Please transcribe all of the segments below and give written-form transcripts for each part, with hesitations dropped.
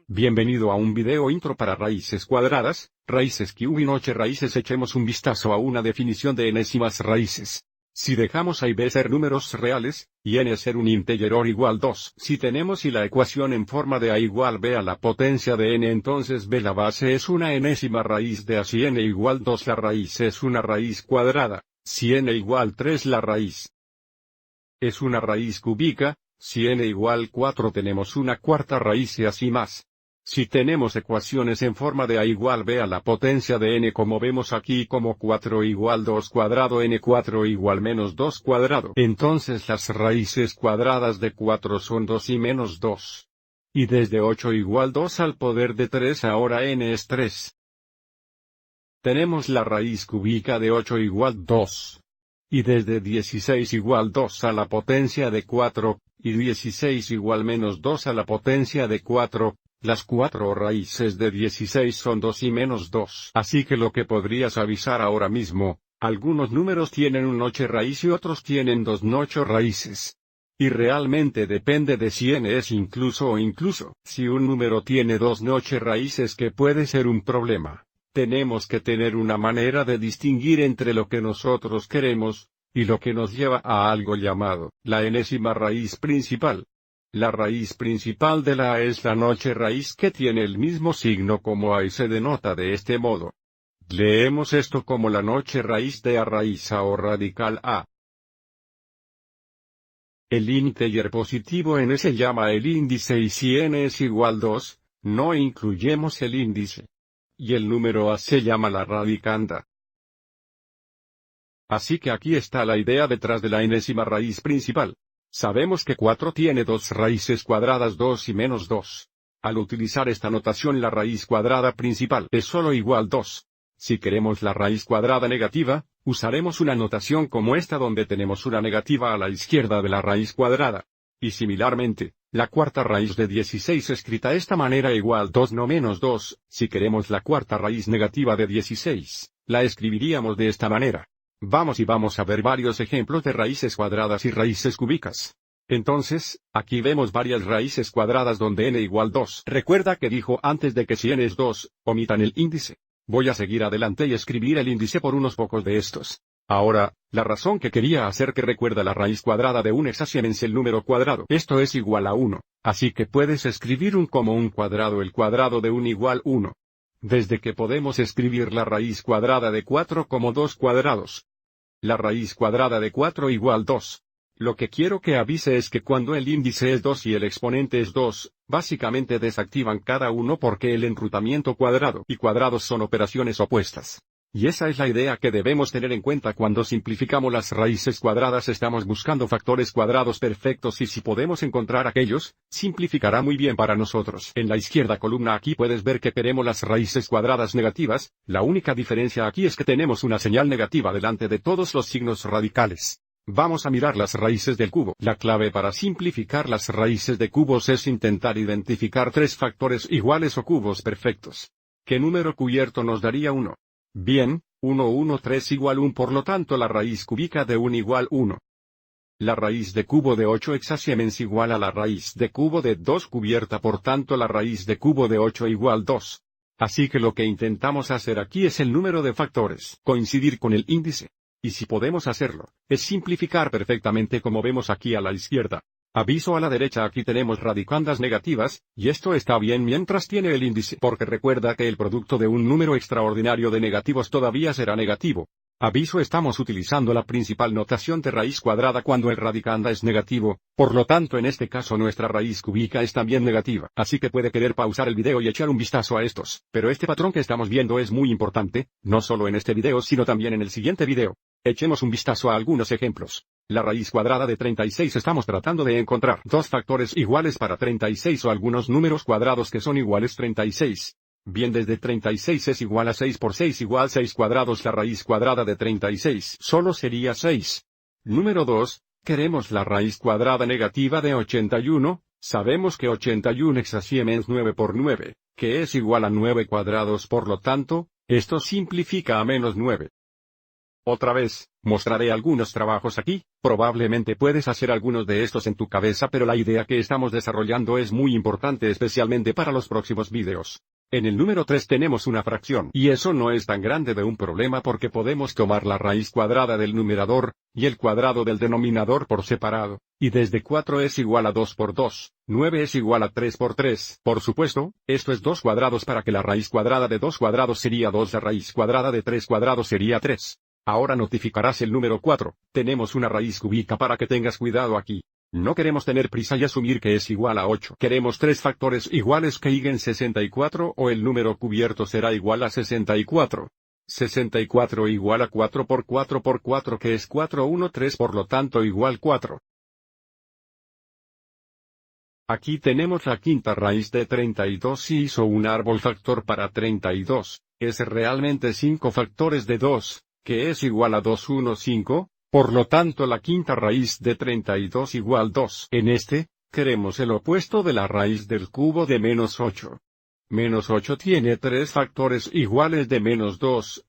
Bienvenido a un video intro para raíces cuadradas, raíces cube y noche raíces. Echemos un vistazo a una definición de enésimas raíces. Si dejamos a y b ser números reales, y n ser un integer igual 2, si tenemos y la ecuación en forma de a igual b a la potencia de n, entonces b la base es una enésima raíz de a. Si n igual 2 la raíz es una raíz cuadrada, si n igual 3 la raíz es una raíz cúbica, si n igual 4 tenemos una cuarta raíz y así más. Si tenemos ecuaciones en forma de a igual b a la potencia de n como vemos aquí, como 4 igual 2 cuadrado n4 igual menos 2 cuadrado, entonces las raíces cuadradas de 4 son 2 y menos 2. Y desde 8 igual 2 al poder de 3 ahora n es 3. Tenemos la raíz cúbica de 8 igual 2. Y desde 16 igual 2 a la potencia de 4, y 16 igual menos 2 a la potencia de 4, las cuatro raíces de 16 son 2 y menos 2. Así que lo que podrías avisar ahora mismo, algunos números tienen un noche raíz y otros tienen dos noche raíces. Y realmente depende de si n es incluso o incluso. Si un número tiene dos noche raíces, que puede ser un problema. Tenemos que tener una manera de distinguir entre lo que nosotros queremos, y lo que nos lleva a algo llamado la enésima raíz principal. La raíz principal de la a es la noche raíz, que tiene el mismo signo como a y se denota de este modo. Leemos esto como la noche raíz de a raíz a o radical a. El integer positivo n se llama el índice, y si n es igual 2, no incluyemos el índice. Y el número a se llama la radicanda. Así que aquí está la idea detrás de la enésima raíz principal. Sabemos que 4 tiene dos raíces cuadradas 2 y menos 2. Al utilizar esta notación, la raíz cuadrada principal es solo igual 2. Si queremos la raíz cuadrada negativa, usaremos una notación como esta donde tenemos una negativa a la izquierda de la raíz cuadrada. Y similarmente, la cuarta raíz de 16 escrita de esta manera igual 2 no menos 2, si queremos la cuarta raíz negativa de 16, la escribiríamos de esta manera. Vamos a ver varios ejemplos de raíces cuadradas y raíces cúbicas. Entonces, aquí vemos varias raíces cuadradas donde n igual 2. Recuerda que dijo antes de que si n es 2, omitan el índice. Voy a seguir adelante y escribir el índice por unos pocos de estos. Ahora, la razón que quería hacer que recuerda la raíz cuadrada de un es el número cuadrado. Esto es igual a 1, así que puedes escribir un como un cuadrado, el cuadrado de un igual 1. Desde que podemos escribir la raíz cuadrada de 4 como 2 cuadrados. La raíz cuadrada de 4 igual 2. Lo que quiero que avise es que cuando el índice es 2 y el exponente es 2, básicamente desactivan cada uno porque el enrutamiento cuadrado y cuadrados son operaciones opuestas. Y esa es la idea que debemos tener en cuenta cuando simplificamos las raíces cuadradas. Estamos buscando factores cuadrados perfectos, y si podemos encontrar aquellos, simplificará muy bien para nosotros. En la izquierda columna aquí puedes ver que queremos las raíces cuadradas negativas. La única diferencia aquí es que tenemos una señal negativa delante de todos los signos radicales. Vamos a mirar las raíces del cubo. La clave para simplificar las raíces de cubos es intentar identificar tres factores iguales o cubos perfectos. ¿Qué número cubierto nos daría 1? Bien, 1 1 3 igual 1, por lo tanto la raíz cúbica de 1 igual 1. La raíz de cubo de 8 es igual a la raíz de cubo de 2 cubierta, por tanto la raíz de cubo de 8 igual 2. Así que lo que intentamos hacer aquí es el número de factores coincidir con el índice. Y si podemos hacerlo, es simplificar perfectamente como vemos aquí a la izquierda. Aviso a la derecha, aquí tenemos radicandas negativas, y esto está bien mientras tiene el índice, porque recuerda que el producto de un número extraordinario de negativos todavía será negativo. Aviso, estamos utilizando la principal notación de raíz cuadrada cuando el radicanda es negativo, por lo tanto en este caso nuestra raíz cúbica es también negativa, así que puede querer pausar el video y echar un vistazo a estos. Pero este patrón que estamos viendo es muy importante, no solo en este video sino también en el siguiente video. Echemos un vistazo a algunos ejemplos. La raíz cuadrada de 36, estamos tratando de encontrar dos factores iguales para 36 o algunos números cuadrados que son iguales 36. Bien, desde 36 es igual a 6 por 6 igual 6 cuadrados. La raíz cuadrada de 36 solo sería 6. Número 2, queremos la raíz cuadrada negativa de 81. Sabemos que 81 es 9 por 9, que es igual a 9 cuadrados, por lo tanto, esto simplifica a menos 9. Otra vez, mostraré algunos trabajos aquí, probablemente puedes hacer algunos de estos en tu cabeza, pero la idea que estamos desarrollando es muy importante especialmente para los próximos videos. En el número 3 tenemos una fracción, y eso no es tan grande de un problema porque podemos tomar la raíz cuadrada del numerador, y el cuadrado del denominador por separado, y desde 4 es igual a 2 por 2, 9 es igual a 3 por 3. Por supuesto, esto es 2 cuadrados para que la raíz cuadrada de 2 cuadrados sería 2, la raíz cuadrada de 3 cuadrados sería 3. Ahora notificarás el número 4, tenemos una raíz cúbica para que tengas cuidado aquí. No queremos tener prisa y asumir que es igual a 8. Queremos 3 factores iguales que lleguen 64 o el número cubierto será igual a 64. 64 igual a 4 por 4 por 4 que es 4 1 3 por lo tanto igual 4. Aquí tenemos la quinta raíz de 32 y hizo un árbol factor para 32, es realmente 5 factores de 2, que es igual a 2 1 5. Por lo tanto la quinta raíz de 32 igual 2. En este, queremos el opuesto de la raíz del cubo de menos 8. Menos 8 tiene 3 factores iguales de menos 2.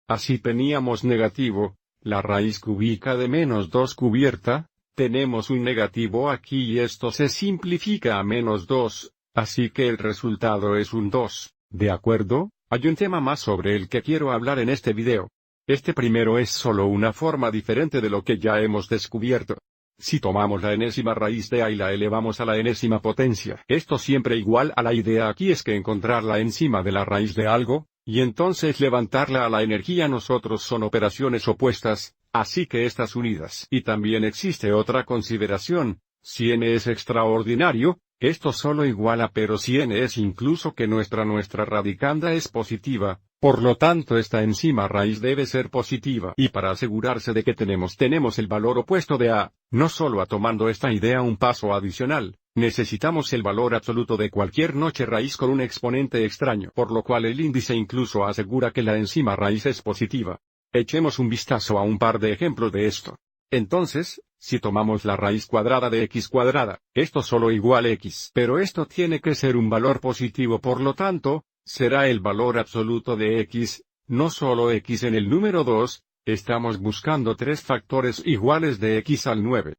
Así teníamos negativo, la raíz cúbica de menos 2 cubierta, tenemos un negativo aquí y esto se simplifica a menos 2, así que el resultado es un 2, ¿de acuerdo? Hay un tema más sobre el que quiero hablar en este video. Este primero es solo una forma diferente de lo que ya hemos descubierto. Si tomamos la enésima raíz de A y la elevamos a la enésima potencia, esto siempre igual a la idea aquí es que encontrarla encima de la raíz de algo, y entonces levantarla a la energía nosotros son operaciones opuestas, así que estas unidas. Y también existe otra consideración, si n es extraordinario, esto solo iguala pero si n es incluso que nuestra radicanda es positiva. Por lo tanto esta encima raíz debe ser positiva. Y para asegurarse de que tenemos el valor opuesto de A, no solo tomando esta idea un paso adicional, necesitamos el valor absoluto de cualquier noche raíz con un exponente extraño, por lo cual el índice incluso asegura que la encima raíz es positiva. Echemos un vistazo a un par de ejemplos de esto. Entonces, si tomamos la raíz cuadrada de x cuadrada, esto solo igual x. Pero esto tiene que ser un valor positivo por lo tanto, será el valor absoluto de x, no solo x en el número 2, estamos buscando 3 factores iguales de x al 9.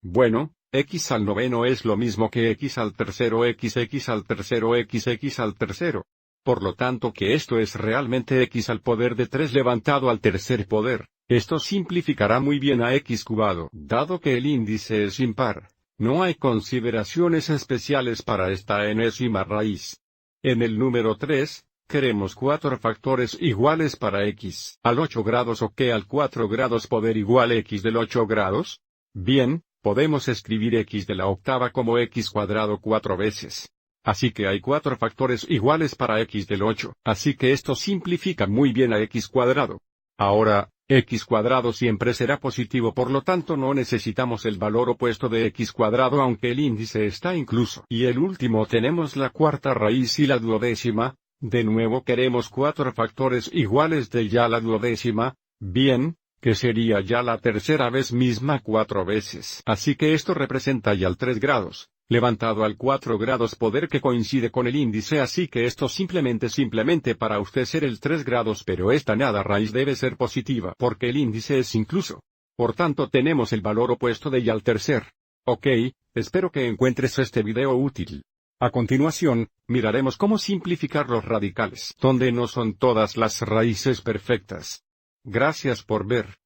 Bueno, x al noveno es lo mismo que x al tercero x al tercero x al tercero. Por lo tanto que esto es realmente x al poder de 3 levantado al tercer poder, esto simplificará muy bien a x cubado. Dado que el índice es impar, no hay consideraciones especiales para esta enésima raíz. En el número 3, queremos 4 factores iguales para x al 8 grados o que al 4 grados poder igual x del 8 grados. Bien, podemos escribir x de la octava como x cuadrado 4 veces. Así que hay 4 factores iguales para x del 8, así que esto simplifica muy bien a x cuadrado. Ahora, x cuadrado siempre será positivo por lo tanto no necesitamos el valor opuesto de x cuadrado aunque el índice está incluso. Y el último tenemos la cuarta raíz y la duodécima, de nuevo queremos 4 factores iguales de ya la duodécima, bien, que sería ya la tercera vez misma 4 veces. Así que esto representa ya al 3 grados. Levantado al 4 grados poder que coincide con el índice así que esto simplemente para usted ser el 3 grados pero esta nada raíz debe ser positiva porque el índice es incluso. Por tanto tenemos el valor opuesto de y al tercer. Ok, espero que encuentres este video útil. A continuación, miraremos cómo simplificar los radicales donde no son todas las raíces perfectas. Gracias por ver.